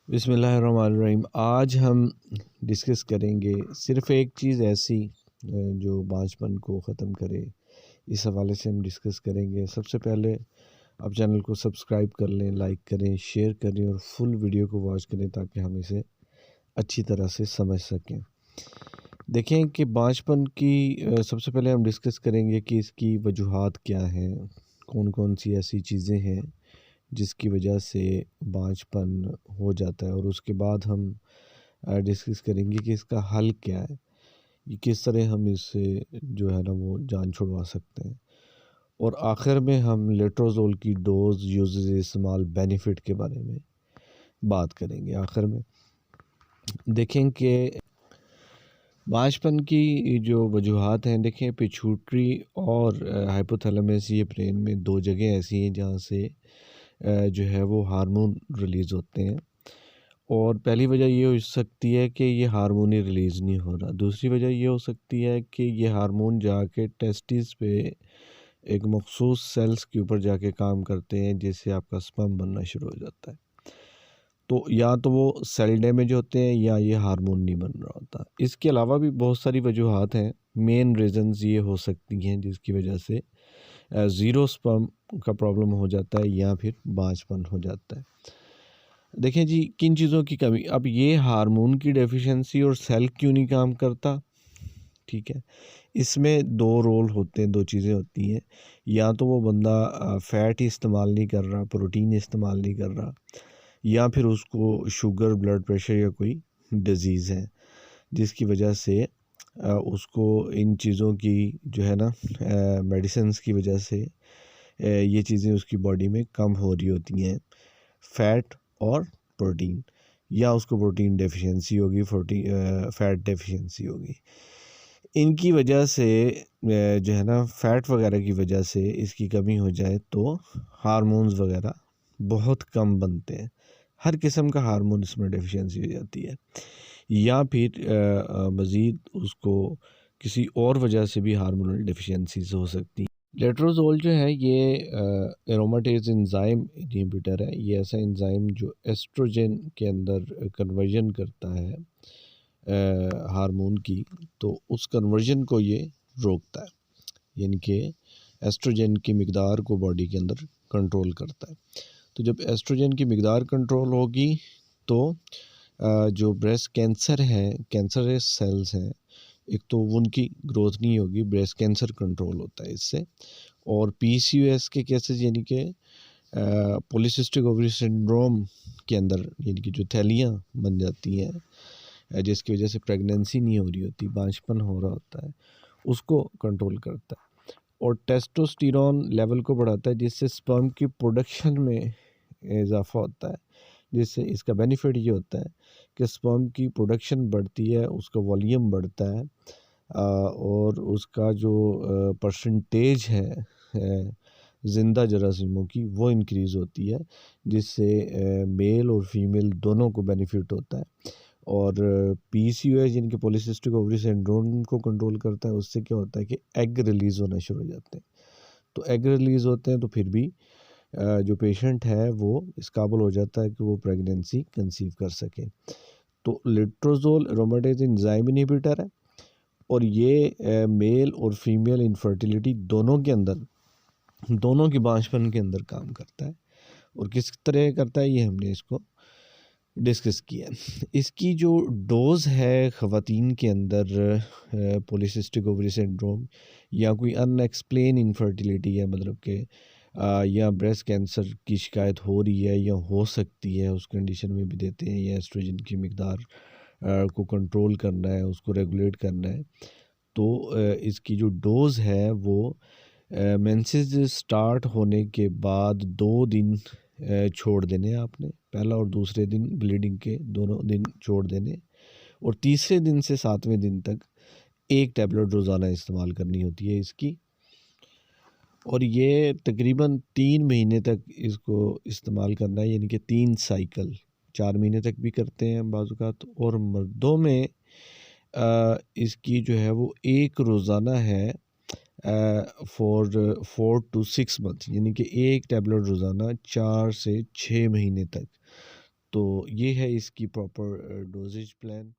बिस्मिल्लाहिर्रहमानिर्रहीम। आज हम डिस्कस करेंगे सिर्फ़ एक चीज़ ऐसी जो बांझपन को ख़त्म करे। इस हवाले से हम डिस्कस करेंगे। सबसे पहले आप चैनल को सब्सक्राइब कर लें, लाइक करें, शेयर करें और फुल वीडियो को वॉच करें ताकि हम इसे अच्छी तरह से समझ सकें। देखें कि बांझपन की सबसे पहले हम डिस्कस करेंगे कि इसकी वजूहात क्या हैं, कौन कौन सी ऐसी चीज़ें हैं जिसकी वजह से बांझपन हो जाता है, और उसके बाद हम डिस्कस करेंगे कि इसका हल क्या है, ये किस तरह हम इससे जो है ना वो जान छुड़वा सकते हैं। और आखिर में हम लेट्रोजोल की डोज, यूजेज, इस्तेमाल, बेनिफिट के बारे में बात करेंगे। आखिर में देखें कि बांझपन की जो वजूहात हैं, देखें पिट्यूटरी और हाइपोथैलेमस, ये ब्रेन में दो जगह ऐसी हैं जहाँ से जो है वो हार्मोन रिलीज़ होते हैं। और पहली वजह ये हो सकती है कि ये हार्मोन ही रिलीज़ नहीं हो रहा। दूसरी वजह ये हो सकती है कि ये हार्मोन जाके टेस्टिस पे एक मखसूस सेल्स के ऊपर जाके काम करते हैं, जिससे आपका स्पर्म बनना शुरू हो जाता है। तो या तो वो सेल डैमेज होते हैं या ये हार्मोन नहीं बन रहा होता। इसके अलावा भी बहुत सारी वजूहात हैं। मेन रीज़न्स ये हो सकती हैं जिसकी वजह से ज़ीरो स्पर्म का प्रॉब्लम हो जाता है या फिर बांझपन हो जाता है। देखें जी, किन चीज़ों की कमी। अब ये हार्मोन की डेफिशिएंसी और सेल क्यों नहीं काम करता, ठीक है। इसमें दो रोल होते हैं, दो चीज़ें होती हैं। या तो वो बंदा फ़ैट ही इस्तेमाल नहीं कर रहा, प्रोटीन इस्तेमाल नहीं कर रहा, या फिर उसको शुगर, ब्लड प्रेशर या कोई डिज़ीज़ है जिसकी वजह से उसको इन चीज़ों की जो है ना मेडिसिन्स की वजह से ये चीज़ें उसकी बॉडी में कम हो रही होती हैं, फ़ैट और प्रोटीन। या उसको प्रोटीन डेफिशिएंसी होगी, फ़ैट डेफिशिएंसी होगी। इनकी वजह से जो है ना फ़ैट वगैरह की वजह से इसकी कमी हो जाए तो हार्मोन्स वगैरह बहुत कम बनते हैं। हर किस्म का हार्मोन इसमें डेफिशिएंसी हो जाती है। या फिर मज़ीद उसको किसी और वजह से भी हार्मोनल डेफिशिएंसीज हो सकती हैं। लेट्रोजोल जो है ये एरोमाटेज एंजाइम इनहिबिटर है। ये ऐसा एंजाइम जो एस्ट्रोजन के अंदर कन्वर्जन करता है हार्मोन की, तो उस कन्वर्जन को ये रोकता है, यानी कि एस्ट्रोजन की मिकदार को बॉडी के अंदर कंट्रोल करता है। तो जब एस्ट्रोजन की मिकदार कंट्रोल होगी तो जो ब्रेस्ट कैंसर है, कैंसरस सेल्स हैं, एक तो उनकी ग्रोथ नहीं होगी, ब्रेस्ट कैंसर कंट्रोल होता है इससे। और पीसीओएस के केसेस, यानी कि पॉलीसिस्टिक ओवरी सिंड्रोम के अंदर, यानी कि जो थैलियाँ बन जाती हैं जिसकी वजह से प्रेगनेंसी नहीं हो रही होती, बांझपन हो रहा होता है, उसको कंट्रोल करता है। और टेस्टोस्टेरोन लेवल को बढ़ाता है, जिससे स्पर्म की प्रोडक्शन में इजाफा होता है। जिससे इसका बेनिफिट ये होता है कि स्पर्म की प्रोडक्शन बढ़ती है, उसका वॉल्यूम बढ़ता है, और उसका जो परसेंटेज है ज़िंदा जरासीमों की, वो इंक्रीज़ होती है, जिससे मेल और फीमेल दोनों को बेनिफिट होता है। और पीसीओएस, यानी कि पॉलीसिस्टिक ओवरी सिंड्रोम को कंट्रोल करता है। उससे क्या होता है कि एग रिलीज़ होना शुरू हो जाते हैं। तो एग रिलीज़ होते हैं तो फिर भी जो पेशेंट है वो इस काबिल हो जाता है कि वो प्रेगनेंसी कंसीव कर सके। तो लेट्रोजोल एरोमेटेज एंजाइम इनहिबिटर है, और ये मेल और फीमेल इनफर्टिलिटी दोनों के अंदर, दोनों की बांझपन के अंदर काम करता है। और किस तरह करता है ये हमने इसको डिस्कस किया। इसकी जो डोज़ है ख़वातीन के अंदर पॉलीसिस्टिक ओवरी सिंड्रोम या कोई अनएक्सप्लेन इनफर्टिलिटी है, मतलब कि या ब्रेस्ट कैंसर की शिकायत हो रही है या हो सकती है, उस कंडीशन में भी देते हैं। या एस्ट्रोजन की मिकदार को कंट्रोल करना है, उसको रेगुलेट करना है, तो इसकी जो डोज़ है वो मेंसेस स्टार्ट होने के बाद 2 दिन छोड़ देने आपने, पहला और दूसरे दिन ब्लीडिंग के दोनों दिन छोड़ देने, और तीसरे दिन से 7वें दिन तक एक टैबलेट रोज़ाना इस्तेमाल करनी होती है इसकी। और ये तकरीबन 3 महीने तक इसको इस्तेमाल करना है, यानी कि 3 साइकिल, 4 महीने तक भी करते हैं बाज़ औक़ात। और मर्दों में इसकी जो है वो एक रोज़ाना है फॉर 4 to 6 मंथ, यानी कि एक टैबलेट रोज़ाना 4 से 6 महीने तक। तो ये है इसकी प्रॉपर डोजेज प्लान।